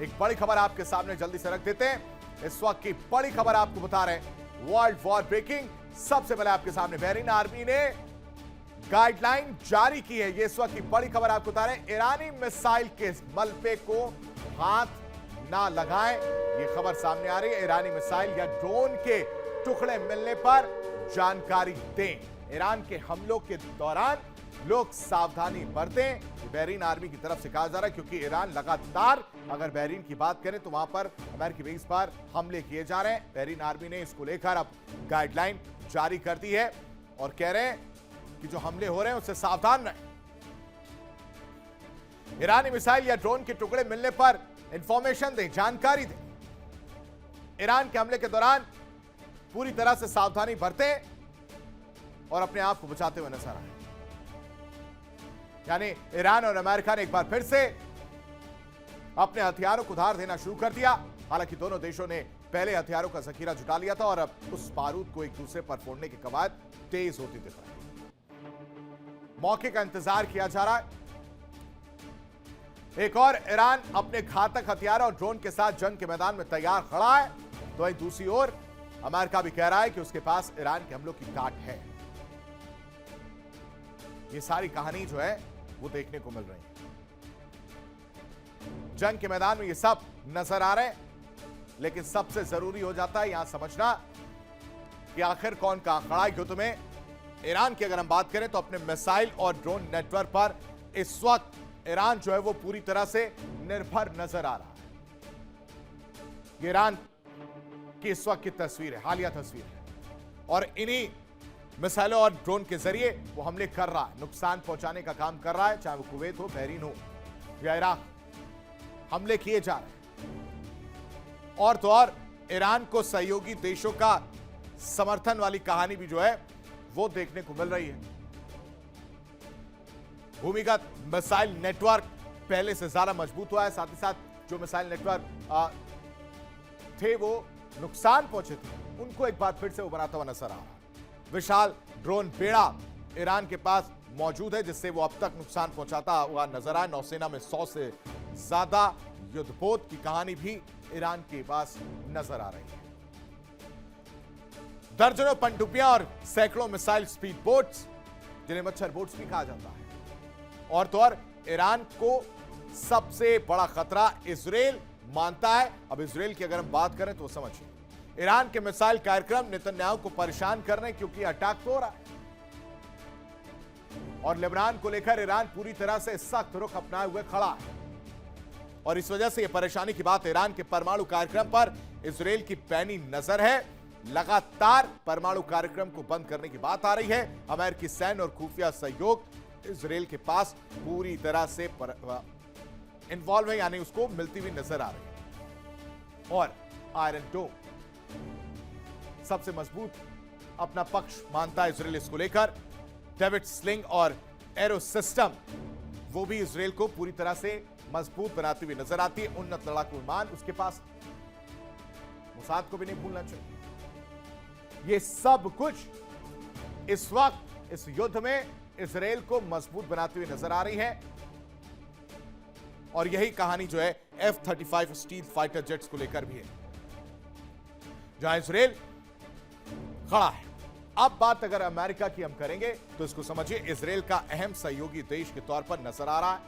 एक बड़ी खबर आपके सामने जल्दी से रख देते हैं। इस वक्त की बड़ी खबर आपको बता रहे हैं, वर्ल्ड वॉर ब्रेकिंग। सबसे पहले आपके सामने बहरीन आर्मी ने गाइडलाइन जारी की है। ये इस वक्त की बड़ी खबर आपको बता रहे हैं, ईरानी मिसाइल के मलबे को हाथ ना लगाएं। ये खबर सामने आ रही है, ईरानी मिसाइल या ड्रोन के टुकड़े मिलने पर जानकारी दें। ईरान के हमलों के दौरान लोग सावधानी बरतें, बहरीन आर्मी की तरफ से कहा जा रहा है, क्योंकि ईरान लगातार, अगर बहरीन की बात करें तो वहां पर अमेरिकी बेस पर हमले किए जा रहे हैं। बहरीन आर्मी ने इसको लेकर अब गाइडलाइन जारी कर दी है और कह रहे हैं कि जो हमले हो रहे हैं उससे सावधान रहें। ईरानी मिसाइल या ड्रोन के टुकड़े मिलने पर इंफॉर्मेशन दें, जानकारी दें। ईरान के हमले के दौरान पूरी तरह से सावधानी बरतें और अपने आप को बचाते हुए नजर आए। यानी ईरान और अमेरिका ने एक बार फिर से अपने हथियारों को धार देना शुरू कर दिया। हालांकि दोनों देशों ने पहले हथियारों का जखीरा जुटा लिया था और अब उस बारूद को एक दूसरे पर फोड़ने की कवायद तेज होती दिख रही है। मौके का इंतजार किया जा रहा है। एक और ईरान अपने घातक हथियारों और ड्रोन के साथ जंग के मैदान में तैयार खड़ा है, तो वहीं दूसरी ओर अमेरिका भी कह रहा है कि उसके पास ईरान के हमलों की काट है। ये सारी कहानी जो है वो देखने को मिल रही है। जंग के मैदान में ये सब नजर आ रहे हैं, लेकिन सबसे जरूरी हो जाता है यहां समझना कि आखिर कौन कहां खड़ा है युद्ध में। ईरान की अगर हम बात करें तो अपने मिसाइल और ड्रोन नेटवर्क पर इस वक्त ईरान जो है वो पूरी तरह से निर्भर नजर आ रहा है। ये ईरान की इस वक्त की तस्वीर है, हालिया तस्वीर है, और इन्हीं मिसाइलों और ड्रोन के जरिए वो हमले कर रहा है, नुकसान पहुंचाने का काम कर रहा है। चाहे वो कुवैत हो, बहरीन हो या इराक, हमले किए जा रहे हैं। और तो और ईरान को सहयोगी देशों का समर्थन वाली कहानी भी जो है वो देखने को मिल रही है। भूमिगत मिसाइल नेटवर्क पहले से ज्यादा मजबूत हुआ है, साथ ही साथ जो मिसाइल नेटवर्क थे वो नुकसान पहुंचे थे, उनको एक बार फिर से उभरता हुआ नजर आ रहा है। विशाल ड्रोन बेड़ा ईरान के पास मौजूद है, जिससे वो अब तक नुकसान पहुंचाता हुआ नजर आया। नौसेना में 100 से ज्यादा युद्धपोत की कहानी भी ईरान के पास नजर आ रही है। दर्जनों पनडुब्बियां और सैकड़ों मिसाइल स्पीड बोट्स, जिन्हें मच्छर बोट्स भी कहा जाता है। और तो और ईरान को सबसे बड़ा खतरा इजराइल मानता है। अब इजराइल की अगर हम बात करें तो समझिए, ईरान के मिसाइल कार्यक्रम नेतन्याहू को परेशान कर रहे हैं, क्योंकि अटैक तो हो रहा है। और लेबनान को लेकर ईरान पूरी तरह से सख्त रुख अपनाए हुए खड़ा है, और इस वजह से यह परेशानी की बात ईरान के परमाणु कार्यक्रम पर इजराइल की पैनी नजर है। लगातार परमाणु कार्यक्रम को बंद करने की बात आ रही है। अमेरिकी सैन्य और खुफिया सहयोग इजराइल के पास पूरी तरह से इन्वॉल्व है, यानी उसको मिलती हुई नजर आ रही है। और आयरन डोम सबसे मजबूत अपना पक्ष मानता है इजराइल इसको लेकर। डेविड स्लिंग और एरो सिस्टम, वो भी इजराइल को पूरी तरह से मजबूत बनाती हुई नजर आती है। उन्नत लड़ाकू विमान उसके पास, मोसाद को भी नहीं भूलना चाहिए। ये सब कुछ इस वक्त इस युद्ध में इजराइल को मजबूत बनाती हुई नजर आ रही है। और यही कहानी जो है F-35 स्टील फाइटर जेट्स को लेकर भी है, जहां इजराइल खड़ा है। अब बात अगर अमेरिका की हम करेंगे तो इसको समझिए, इजराइल का अहम सहयोगी देश के तौर पर नजर आ रहा है।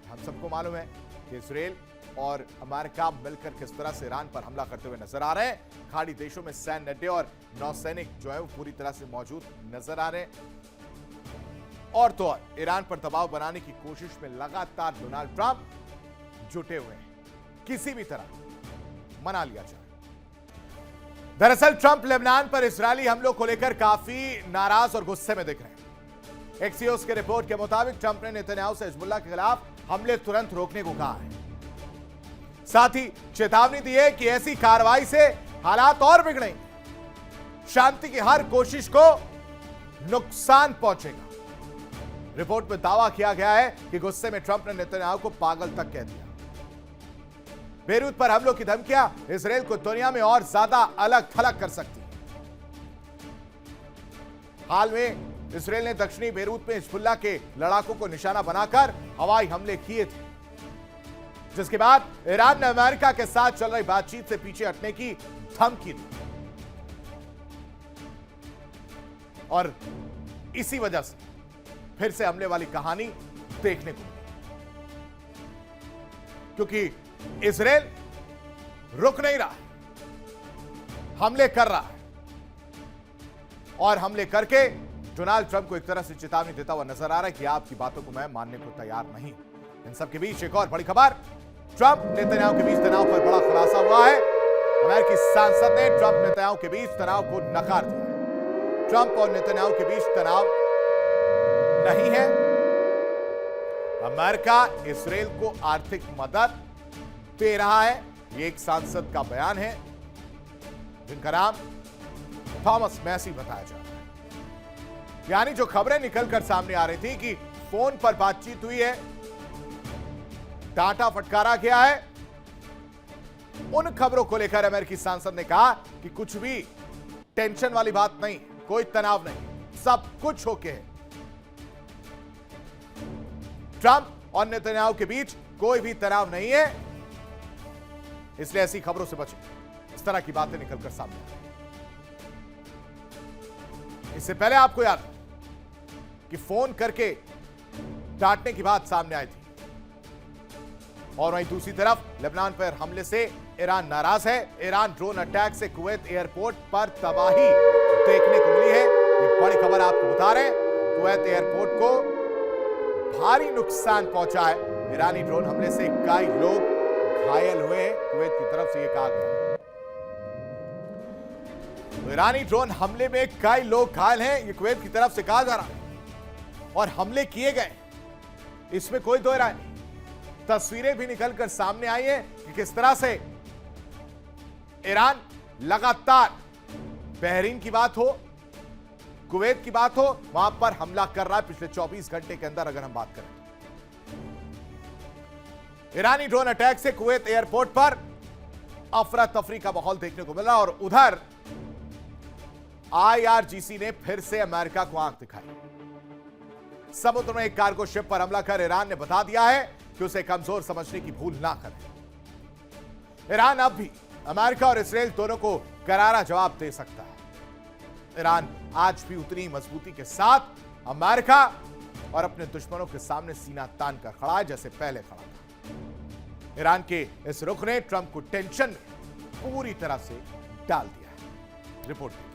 हम सबको मालूम है कि इजराइल और अमेरिका मिलकर किस तरह से ईरान पर हमला करते हुए नजर आ रहे हैं। खाड़ी देशों में सैन्य अड्डे और नौसैनिक जो है वो पूरी तरह से मौजूद नजर आ रहे हैं। और तो और ईरान पर दबाव बनाने की कोशिश में लगातार डोनाल्ड ट्रंप जुटे हुए हैं, किसी भी तरह मना लिया जाए। दरअसल ट्रंप लेबनान पर इजरायली हमलों को लेकर काफी नाराज और गुस्से में दिख रहे हैं। एक्सियोस के रिपोर्ट के मुताबिक ट्रंप ने नेतन्याहू से हिजबुल्लाह के खिलाफ हमले तुरंत रोकने को कहा है। साथ ही चेतावनी दी है कि ऐसी कार्रवाई से हालात और बिगड़ेंगे, शांति की हर कोशिश को नुकसान पहुंचेगा। रिपोर्ट में दावा किया गया है कि गुस्से में ट्रंप ने नेतन्याहू को पागल तक कह दिया। बेरूत पर हमलों की धमकियां इजराइल को दुनिया में और ज्यादा अलग थलग कर सकती है। हाल में इजराइल ने दक्षिणी बेरूत में हिजबुल्लाह के लड़ाकों को निशाना बनाकर हवाई हमले किए थे, जिसके बाद ईरान ने अमेरिका के साथ चल रही बातचीत से पीछे हटने की धमकी दी और इसी वजह से फिर से हमले वाली कहानी देखने को मिली, क्योंकि इजराइल रुक नहीं रहा, हमले कर रहा है और हमले करके डोनाल्ड ट्रंप को एक तरह से चेतावनी देता हुआ नजर आ रहा है कि आपकी बातों को मैं मानने को तैयार नहीं। इन सब के बीच एक और बड़ी खबर, ट्रंप नेतन्याहू के बीच तनाव पर बड़ा खुलासा हुआ है। अमेरिकी सांसद ने ट्रंप नेतन्याहू के बीच तनाव को नकार दिया। ट्रंप और नेतन्याहू के बीच तनाव नहीं है। अमेरिका इजराइल को आर्थिक मदद दे रहा है, ये एक सांसद का बयान है जिनका नाम थॉमस मैसी बताया जा रहा है। यानी जो खबरें निकलकर सामने आ रही थी कि फोन पर बातचीत हुई है, डांटा फटकारा गया है, उन खबरों को लेकर अमेरिकी सांसद ने कहा कि कुछ भी टेंशन वाली बात नहीं, कोई तनाव नहीं, सब कुछ ओके है। ट्रंप और नेतन्याहू के बीच कोई भी तनाव नहीं है, इसलिए ऐसी खबरों से बचें। इस तरह की बातें निकलकर सामने आ रही। इससे पहले आपको याद है कि फोन करके डांटने की बात सामने आई थी और वहीं दूसरी तरफ लेबनान पर हमले से ईरान नाराज है। ईरान ड्रोन अटैक से कुवैत एयरपोर्ट पर तबाही देखने को मिली है, ये बड़ी खबर आपको बता रहे हैं। कुवैत एयरपोर्ट को भारी नुकसान पहुंचा है। ईरानी ड्रोन हमले से कई लोग घायल हुए हैं, कुवैत की तरफ से यह कहा गया है। तो ईरानी ड्रोन हमले में कई लोग घायल हैं, ये कुवैत की तरफ से कहा जा रहा है और हमले किए गए, इसमें कोई दो राय नहीं। तस्वीरें भी निकलकर सामने आई हैं कि किस तरह से ईरान लगातार बहरीन की बात हो, कुवैत की बात हो, वहां पर हमला कर रहा है। पिछले 24 घंटे के अंदर अगर हम बात करें, ईरानी ड्रोन अटैक से कुवैत एयरपोर्ट पर अफरा तफरी का माहौल देखने को मिला और उधर IRGC ने फिर से अमेरिका को आंख दिखाई। समुद्र में एक कार्गो शिप पर हमला कर ईरान ने बता दिया है कि उसे कमजोर समझने की भूल ना करें। ईरान अब भी अमेरिका और इसराइल दोनों को करारा जवाब दे सकता है। ईरान आज भी उतनी मजबूती के साथ अमेरिका और अपने दुश्मनों के सामने सीना तान कर खड़ा है जैसे पहले खड़ा था। ईरान के इस रुख ने ट्रंप को टेंशन में पूरी तरह से डाल दिया है। रिपोर्ट देखिए।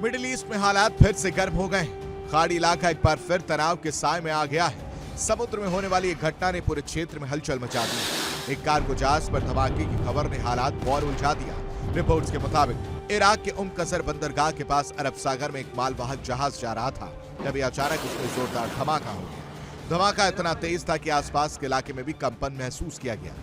मिडिल ईस्ट में हालात फिर से गर्म हो गए। खाड़ी इलाका एक बार फिर तनाव के साए में आ गया है। समुद्र में होने वाली एक घटना ने पूरे क्षेत्र में हलचल मचा दी। एक कार्गो जहाज पर धमाके की खबर ने हालात और उलझा दिया। रिपोर्ट्स के मुताबिक इराक के कसर बंदरगाह के पास अरब सागर में एक मालवाहक जहाज जा रहा था, तभी अचानक उसमें जोरदार धमाका हो गया। धमाका इतना तेज था कि आसपास के इलाके में भी कंपन महसूस किया गया।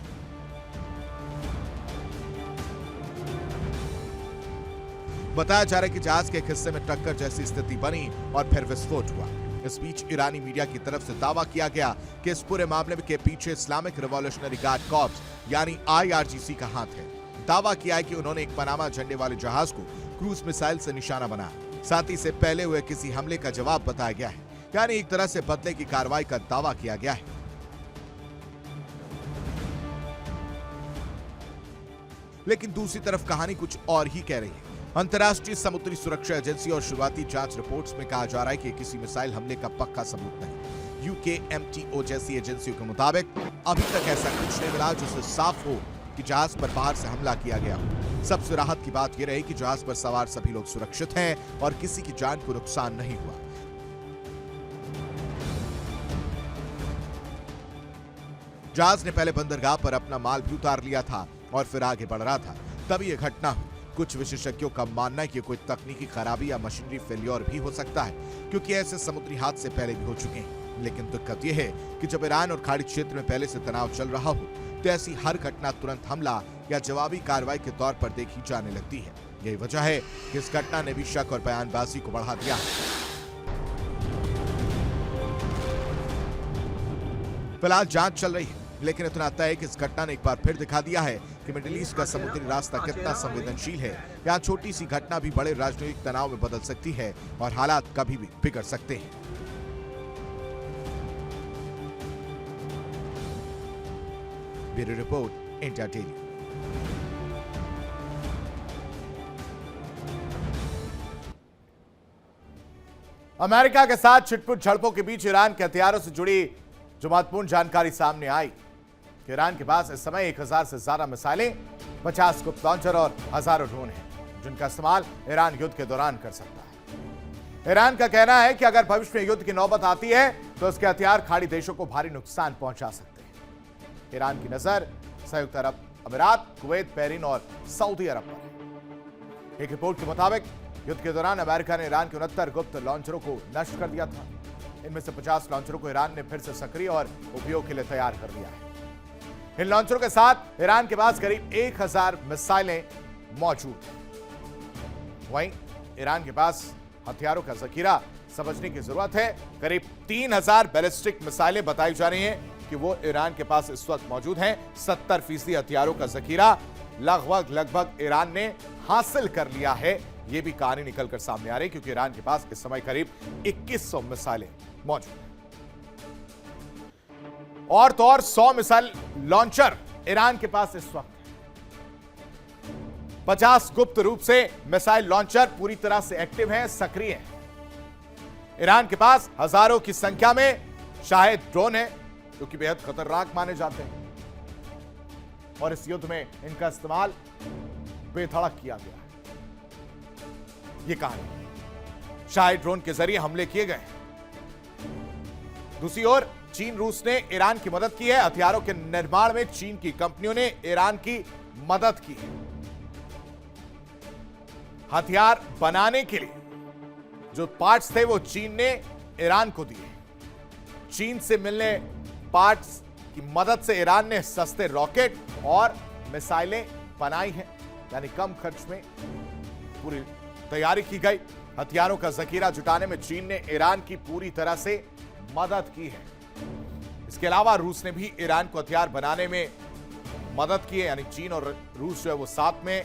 बताया जा रहा है कि जहाज के एक हिस्से में टक्कर जैसी स्थिति बनी और फिर विस्फोट हुआ। इस बीच ईरानी मीडिया की तरफ से दावा किया गया कि इस पूरे मामले के पीछे इस्लामिक रिवॉल्यूशनरी गार्ड कॉर्प्स यानी IRGC का हाथ है। दावा किया है कि उन्होंने एक पनामा झंडे वाले जहाज को क्रूज मिसाइल से निशाना बनाया। साथ ही से पहले हुए किसी हमले का जवाब बताया गया है, यानी एक तरह से बदले की कार्रवाई का दावा किया गया है। लेकिन दूसरी तरफ कहानी कुछ और ही कह रही है। अंतर्राष्ट्रीय समुद्री सुरक्षा एजेंसी और शुरुआती जांच रिपोर्ट्स में कहा जा रहा है कि किसी मिसाइल हमले का पक्का सबूत नहीं। UKMTO जैसी एजेंसियों के मुताबिक अभी तक ऐसा कुछ नहीं मिला जिससे साफ हो कि जहाज पर बाहर से हमला किया गया हो। सबसे राहत की बात यह रही कि जहाज पर सवार सभी लोग सुरक्षित हैं और किसी की जान को नुकसान नहीं हुआ। जहाज ने पहले बंदरगाह पर अपना माल भी उतार लिया था और फिर आगे बढ़ रहा था, तभी यह घटना हुई। कुछ विशेषज्ञों का मानना है कि कोई तकनीकी खराबी या मशीनरी फेलियर भी हो सकता है, क्योंकि ऐसे समुद्री हादसे पहले भी हो चुके हैं। लेकिन दिक्कत यह है कि जब ईरान और खाड़ी क्षेत्र में पहले से तनाव चल रहा हो तो ऐसी हर घटना तुरंत हमला या जवाबी कार्रवाई के तौर पर देखी जाने लगती है। यही वजह है कि इस घटना ने भी शक और बयानबाजी को बढ़ा दिया है। फिलहाल जांच चल रही है, लेकिन इतना तय है कि इस घटना ने एक बार फिर दिखा दिया है कि मिडिल ईस्ट का समुद्री रास्ता कितना संवेदनशील है। यहाँ छोटी सी घटना भी बड़े राजनीतिक तनाव में बदल सकती है और हालात कभी भी बिगड़ सकते हैं। Bureau report, India daily. America के साथ छिटपुट झड़पों के बीच ईरान के हथियारों से जुड़ी जो महत्वपूर्ण जानकारी सामने आई कि ईरान के पास इस समय 1000 से ज्यादा मिसाइलें, 50 गुप्त लॉन्चर और हजारों ड्रोन हैं, जिनका इस्तेमाल ईरान युद्ध के दौरान कर सकता है। ईरान का कहना है कि अगर भविष्य में युद्ध की नौबत आती है तो इसके हथियार खाड़ी देशों को भारी नुकसान पहुंचा सकते हैं। ईरान की नजर संयुक्त अरब अमीरात, कुवैत, बहरीन और सऊदी अरब पर है। एक रिपोर्ट के मुताबिक युद्ध के दौरान अमेरिका ने ईरान के 69 गुप्त लॉन्चरों को नष्ट कर दिया था। इनमें से 50 लॉन्चरों को ईरान ने फिर से सक्रिय और उपयोग के लिए तैयार कर दिया है। इन लॉन्चरों के साथ ईरान के पास करीब 1000 मिसाइलें मौजूद हैं। वहीं ईरान के पास हथियारों का जखीरा समझने की जरूरत है। करीब 3000 बैलिस्टिक मिसाइलें बताई जा रही हैं कि वो ईरान के पास इस वक्त मौजूद हैं। 70% हथियारों का जखीरा लगभग ईरान ने हासिल कर लिया है। ये भी कहानी निकलकर सामने आ रही है क्योंकि ईरान के पास इस समय करीब 2100 मिसाइलें मौजूद हैं। और तो और 100 मिसाइल लॉन्चर ईरान के पास इस वक्त है। 50 गुप्त रूप से मिसाइल लॉन्चर पूरी तरह से एक्टिव हैं, सक्रिय हैं। ईरान के पास हजारों की संख्या में शाहिद ड्रोन है जो कि बेहद खतरनाक माने जाते हैं और इस युद्ध में इनका इस्तेमाल बेधड़क किया गया है। ये कहानी शाहिद ड्रोन के जरिए हमले किए गए। दूसरी ओर चीन रूस ने ईरान की मदद की है। हथियारों के निर्माण में चीन की कंपनियों ने ईरान की मदद की है। हथियार बनाने के लिए जो पार्ट्स थे वो चीन ने ईरान को दिए। चीन से मिलने पार्ट्स की मदद से ईरान ने सस्ते रॉकेट और मिसाइलें बनाई हैं, यानी कम खर्च में पूरी तैयारी की गई। हथियारों का जखीरा जुटाने में चीन ने ईरान की पूरी तरह से मदद की है। इसके अलावा रूस ने भी ईरान को हथियार बनाने में मदद की है, यानी चीन और रूस जो है वो साथ में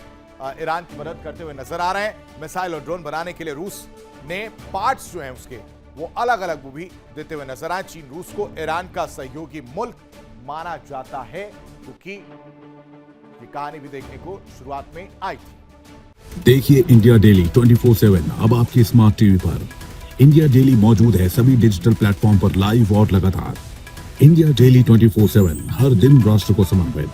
ईरान की मदद करते हुए नजर आ रहे हैं। मिसाइल और ड्रोन बनाने के लिए रूस ने पार्ट्स जो हैं उसके वो अलग अलग वो भी देते हुए नजर आए। चीन रूस को ईरान का सहयोगी मुल्क माना जाता है क्योंकि ये कहानी भी देखने को शुरुआत में आई थी। देखिए इंडिया डेली 24/7 अब आपकी स्मार्ट टीवी पर। इंडिया डेली मौजूद है सभी डिजिटल प्लेटफॉर्म पर लाइव और लगातार। इंडिया डेली 24/7 हर दिन राष्ट्र को समर्पित।